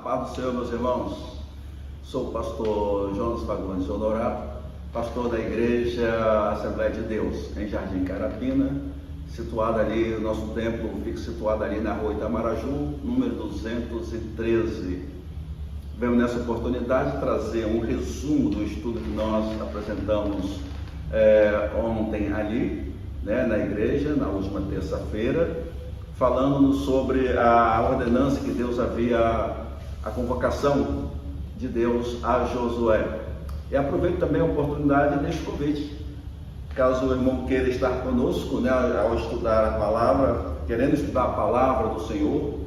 Paz do Senhor, meus irmãos. Sou o pastor Jonas Fagundes Honorato, pastor da Igreja Assembleia de Deus, em Jardim Carapina, situado ali, o nosso templo fica situado ali na rua Itamaraju, número 213. Venho nessa oportunidade trazer um resumo do estudo que nós apresentamos ontem ali, na igreja, na última terça-feira, falando sobre a ordenança que Deus havia, a convocação de Deus a Josué. E aproveito também a oportunidade e deixo o convite, caso o irmão queira estar conosco, ao estudar a palavra, querendo estudar a palavra do Senhor,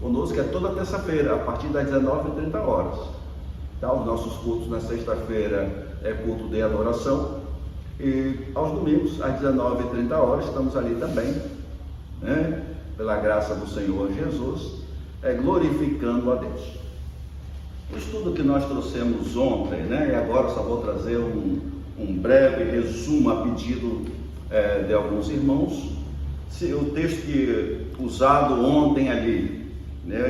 conosco é toda terça-feira, a partir das 19h30. Tá? Os nossos cultos na sexta-feira é culto de adoração, e aos domingos, às 19h30, estamos ali também, pela graça do Senhor Jesus, glorificando a Deus. O estudo que nós trouxemos ontem, e agora só vou trazer um breve resumo a pedido de alguns irmãos. O texto usado ontem ali,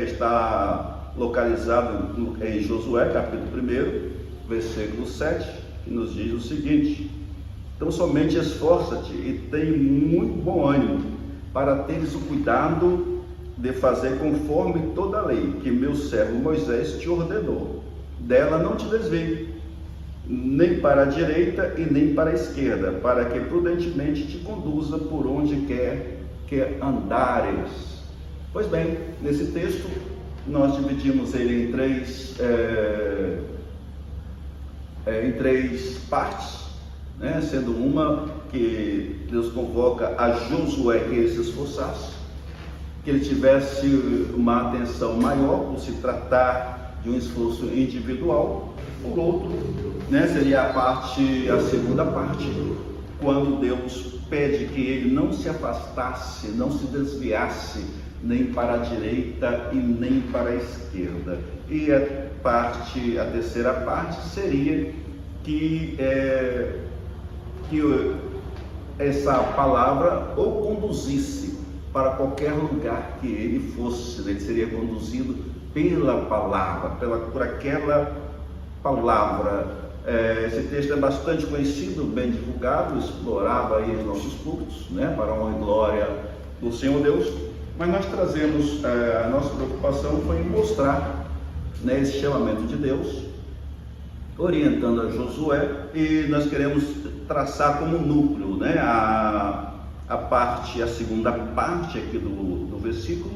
está localizado em Josué, capítulo 1, versículo 7, que nos diz o seguinte: então somente esforça-te e tem muito bom ânimo, para teres o cuidado de fazer conforme toda a lei que meu servo Moisés te ordenou. Dela não te desvie, nem para a direita e nem para a esquerda, para que prudentemente te conduza por onde quer que andares. Pois bem, nesse texto nós dividimos ele em três partes, sendo uma que Deus convoca a Josué que ele se esforçasse, que ele tivesse uma atenção maior por se tratar de um esforço individual. Por outro, seria a segunda parte, quando Deus pede que ele não se afastasse, não se desviasse nem para a direita e nem para a esquerda. E a terceira parte seria que essa palavra o conduzisse para qualquer lugar que ele fosse. Ele seria conduzido pela palavra, por aquela palavra. Esse texto é bastante conhecido, bem divulgado, explorado aí nos nossos cultos, para a honra e glória do Senhor Deus. Mas nós trazemos, a nossa preocupação foi em mostrar esse chamamento de Deus, orientando a Josué, e nós queremos traçar como núcleo, a segunda parte aqui do versículo,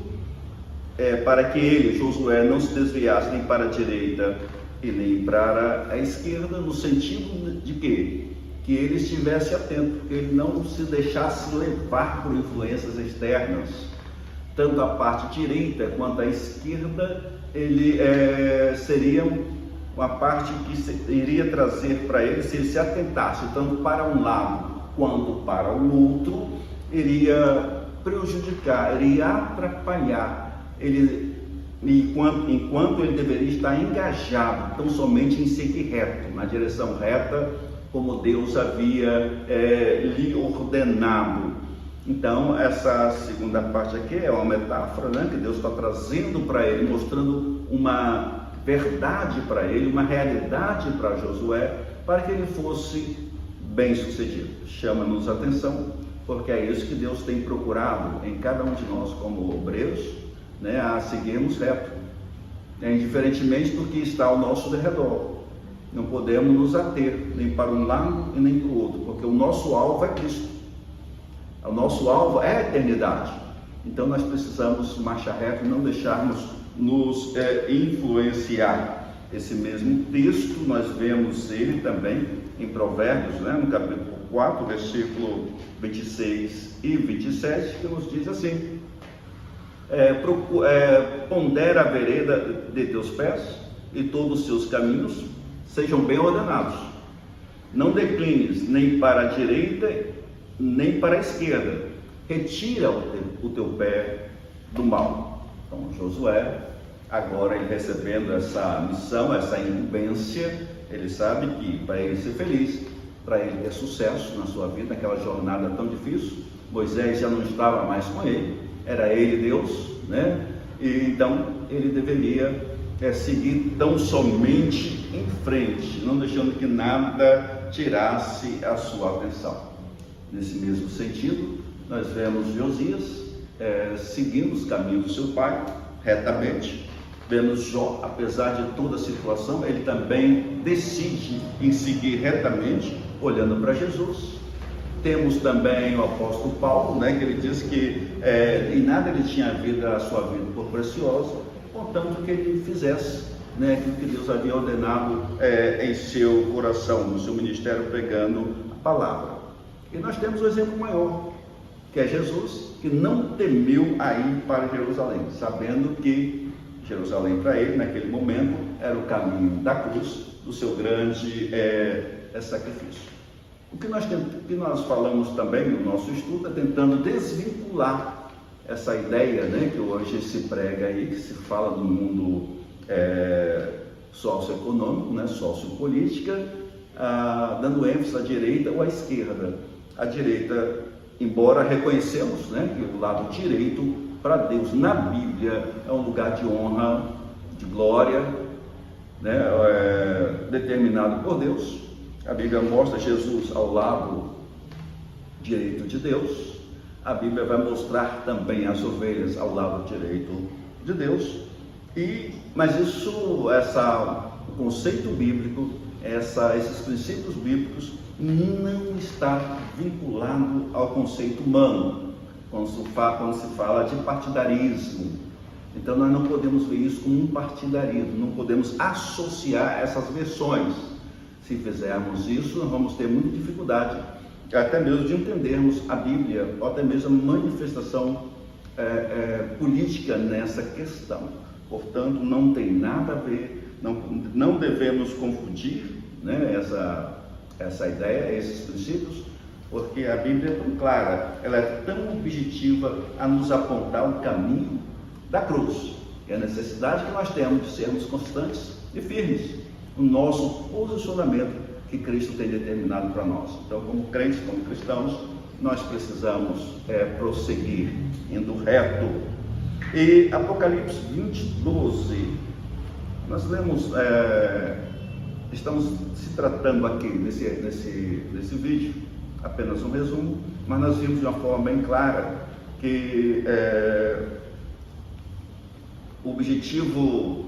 para que ele, Josué, não se desviasse nem para a direita e nem para a esquerda, no sentido de que ele estivesse atento, que ele não se deixasse levar por influências externas. Tanto a parte direita quanto a esquerda, ele seria uma parte que iria trazer para ele, se ele se atentasse tanto para um lado quanto para o outro, iria prejudicar, iria atrapalhar ele, enquanto ele deveria estar engajado tão somente em seguir reto, na direção reta, como Deus havia lhe ordenado. Então, essa segunda parte aqui é uma metáfora, que Deus está trazendo para ele, mostrando uma verdade para ele, uma realidade para Josué, para que ele fosse bem sucedido. Chama-nos a atenção, porque é isso que Deus tem procurado em cada um de nós como obreiros, a seguirmos reto, indiferentemente do que está ao nosso derredor. Não podemos nos ater nem para um lado e nem para o outro, porque o nosso alvo é Cristo, o nosso alvo é a eternidade. Então nós precisamos marchar reto e não deixarmos nos influenciar. Esse mesmo texto nós vemos ele também em Provérbios, no capítulo 4, versículo 26 e 27, que nos diz assim: pondera a vereda de teus pés, e todos os seus caminhos sejam bem ordenados. Não declines nem para a direita nem para a esquerda. Retira o teu pé do mal. Então Josué, agora ele recebendo essa missão, essa incumbência, ele sabe que para ele ser feliz, para ele ter sucesso na sua vida, naquela jornada tão difícil, Moisés já não estava mais com ele, era ele Deus, E então ele deveria seguir tão somente em frente, não deixando que nada tirasse a sua atenção. Nesse mesmo sentido, nós vemos Josias seguindo os caminhos do seu pai retamente. Vemos Jó, apesar de toda a situação, ele também decide em seguir retamente, olhando para Jesus. Temos também o apóstolo Paulo, que ele diz que em nada ele tinha a sua vida por preciosa, contanto que ele fizesse aquilo que Deus havia ordenado em seu coração, no seu ministério, pregando a palavra. E nós temos o exemplo maior, que é Jesus, que não temeu a ir para Jerusalém, sabendo que Jerusalém para ele, naquele momento, era o caminho da cruz, do seu grande sacrifício. O que nós falamos também no nosso estudo é tentando desvincular essa ideia que hoje se prega aí, que se fala do mundo socioeconômico, sociopolítica, dando ênfase à direita ou à esquerda. A direita, embora reconhecemos que o lado direito para Deus na Bíblia é um lugar de honra, de glória, determinado por Deus. A Bíblia mostra Jesus ao lado direito de Deus. A Bíblia vai mostrar também as ovelhas ao lado direito de Deus. Mas o conceito bíblico, esses princípios bíblicos não está vinculado ao conceito humano, quando se fala de partidarismo. Então nós não podemos ver isso como um partidarismo, não podemos associar essas versões. Se fizermos isso, nós vamos ter muita dificuldade, até mesmo de entendermos a Bíblia, ou até mesmo a manifestação política nessa questão. Portanto, não tem nada a ver, não devemos confundir essa ideia, esses princípios, porque a Bíblia é tão clara, ela é tão objetiva a nos apontar o caminho da cruz e a necessidade que nós temos de sermos constantes e firmes no nosso posicionamento que Cristo tem determinado para nós. Então, como crentes, como cristãos, nós precisamos prosseguir indo reto. E Apocalipse 20, 12, nós lemos, estamos se tratando aqui nesse vídeo, apenas um resumo, mas nós vimos de uma forma bem clara que o objetivo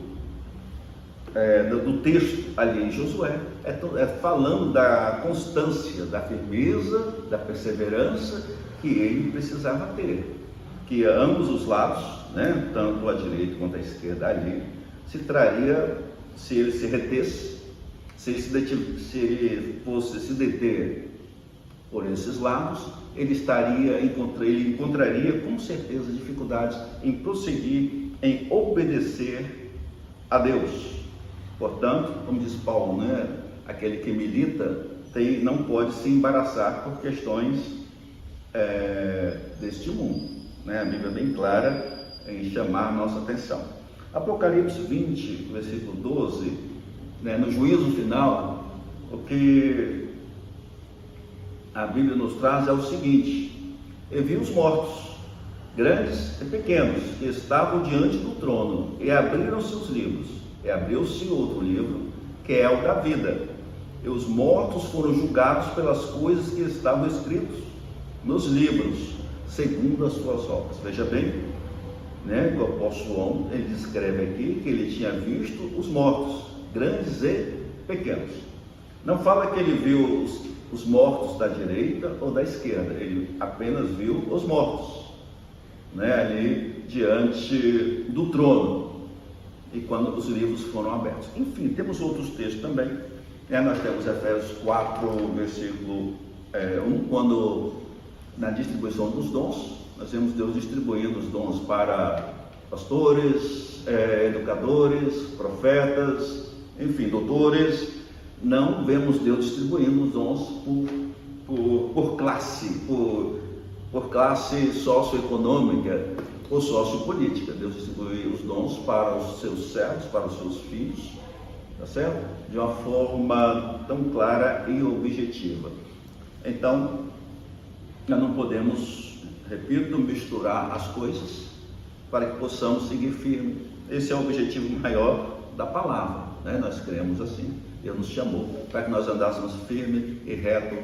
do texto ali em Josué é falando da constância, da firmeza, da perseverança que ele precisava ter, que a ambos os lados, tanto a direita quanto a esquerda ali, se traria, se ele se retesse, se ele fosse se deter por esses lados, ele encontraria com certeza dificuldades em prosseguir, em obedecer a Deus. Portanto, como diz Paulo, aquele que milita não pode se embaraçar por questões deste mundo. A Bíblia é bem clara em chamar a nossa atenção. Apocalipse 20, versículo 12, no juízo final, o que a Bíblia nos traz é o seguinte: e vi os mortos, grandes e pequenos, que estavam diante do trono, e abriram-se os livros, e abriu-se outro livro, que é o da vida, e os mortos foram julgados pelas coisas que estavam escritas nos livros, segundo as suas obras. Veja bem, o apóstolo João, ele descreve aqui que ele tinha visto os mortos, grandes e pequenos. Não fala que ele viu os mortos da direita ou da esquerda, ele apenas viu os mortos, ali diante do trono, e quando os livros foram abertos. Enfim, temos outros textos também. Nós temos Efésios 4, versículo 1, quando na distribuição dos dons, nós vemos Deus distribuindo os dons para pastores, educadores, profetas, enfim, doutores. Não vemos Deus distribuindo os dons por classe socioeconômica ou sociopolítica. Deus distribui os dons para os seus servos, para os seus filhos, tá certo? De uma forma tão clara e objetiva. Então, nós não podemos, repito, misturar as coisas para que possamos seguir firme. Esse é o objetivo maior da palavra, né? Nós cremos assim. Deus nos chamou para que nós andássemos firme e reto,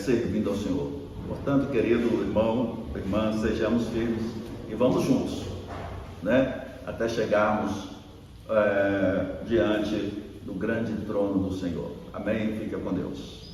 servindo ao Senhor. Portanto, querido irmão, irmã, sejamos firmes e vamos juntos, né? Até chegarmos diante do grande trono do Senhor. Amém? Fica com Deus.